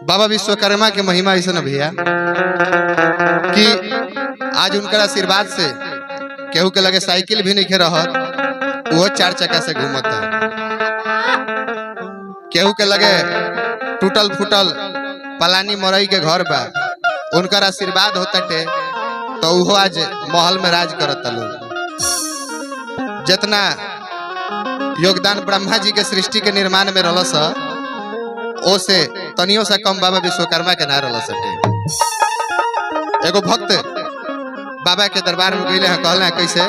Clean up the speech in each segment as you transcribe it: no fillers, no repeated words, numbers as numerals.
बाबा विश्वकर्मा के महिमा ऐसा न भैया कि आज उनका आशीर्वाद से केहू के लगे साइकिल भी नहीं रहत वो 4 चक्का से घूमता, केहू के लगे टूटल फूटल पलानी मरई के घर बा उनका आशीर्वाद होता टे तो वो आज महल में राज करता लोग। जितना योगदान ब्रह्मा जी के सृष्टि के निर्माण में रहल ओसे तनियों से कम बाबा विश्वकर्मा के ना रहल सके। एगो भक्त बाबा के दरबार में गईले हैं, कहले हैं कैसे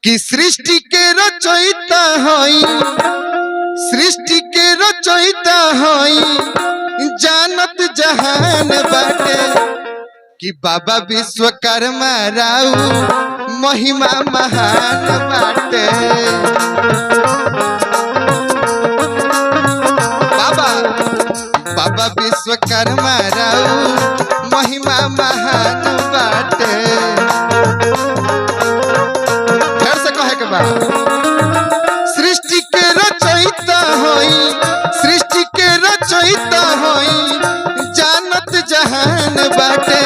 कि सृष्टि के रचयिता हई, सृष्टि के रचयिता हई, जानत जहान बाटे कि बाबा विश्वकर्मा राउ महिमा महान बाटे। बाबा विश्वकर्मा राउ महिमा महान बाटे। फिर से कहे के बाद सृष्टि के रचयिता होई, सृष्टि के रचयिता होई, जानत जहान बाटे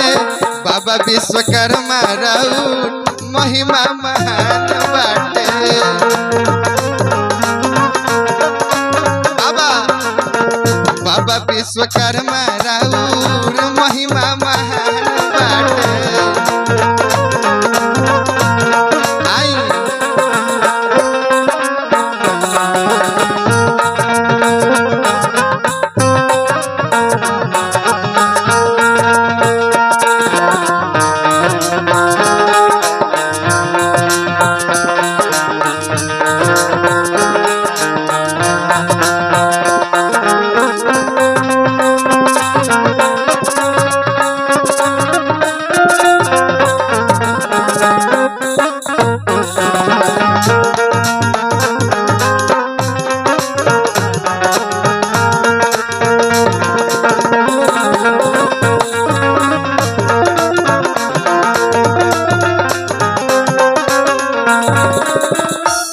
बाबा विश्वकर्मा राउ महिमा महान बाटे। बाबा विश्वकर्मा राउर महिमा महान बाटे।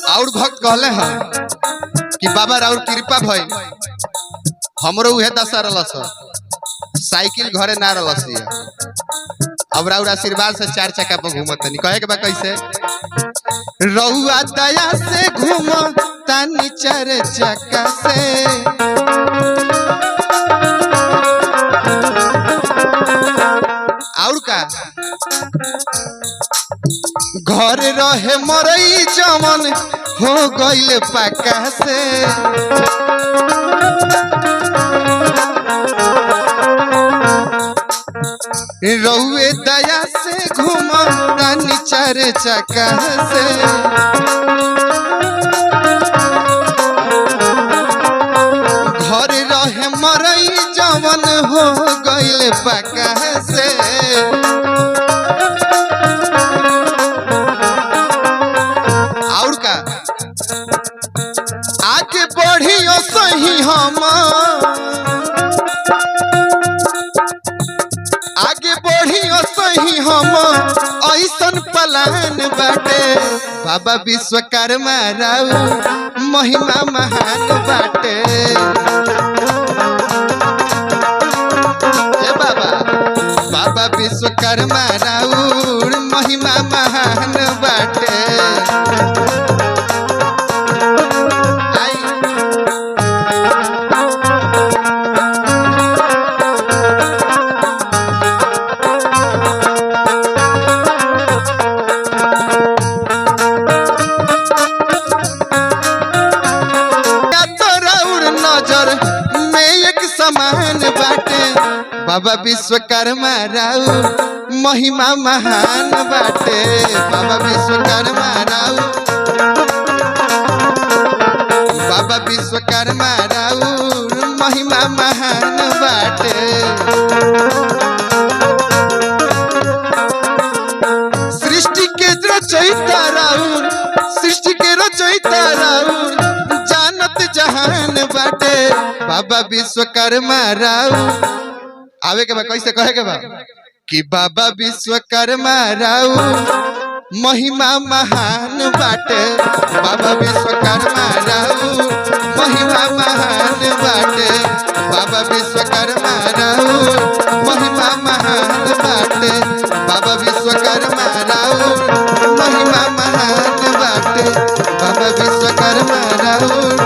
और भक्त कहले हैं कि बाबा राउर कृपा भई हमरो उहे दशा रहलस, साइकिल घरे ना रहलस, अब राउर आशीर्वाद से 4 चक्का पर घूमत नहीं। कहे के बा कैसे रउआ दया से घूमतानी 4 चक्का से। और का घर रहे मरई जमन हो गइल पक्का से। रउए दया से घूमतानी 4 चक्का से। घर रहे मरई जमन हो गइल पक्का से। और का आगे बढ़ियो सही हम, आगे बढ़ियो सही हम ऐसन पलान बाटे बाबा विश्वकर्मा राउ महिमा महान बाटे। बाबा बाबा विश्वकर्मा राउर महिमा महान बाटे। समान बाटे बाबा विश्वकर्मा राउ महिमा महान बाटे। बाबा विश्वकर्मा राउ, बाबा विश्वकर्मा राउ महिमा महान बाटे। सृष्टि के रचयिता राउर, सृष्टि के रचयिता राउर, जानत जहान बाटे बाबा विश्वकर्मा राउ। आवे के बा कैसे कहे के बा कि बाबा विश्वकर्मा राउ महिमा महान बाटे। बाबा विश्वकर्मा राउ महिमा महान बाटे। बाबा विश्वकर्मा राउर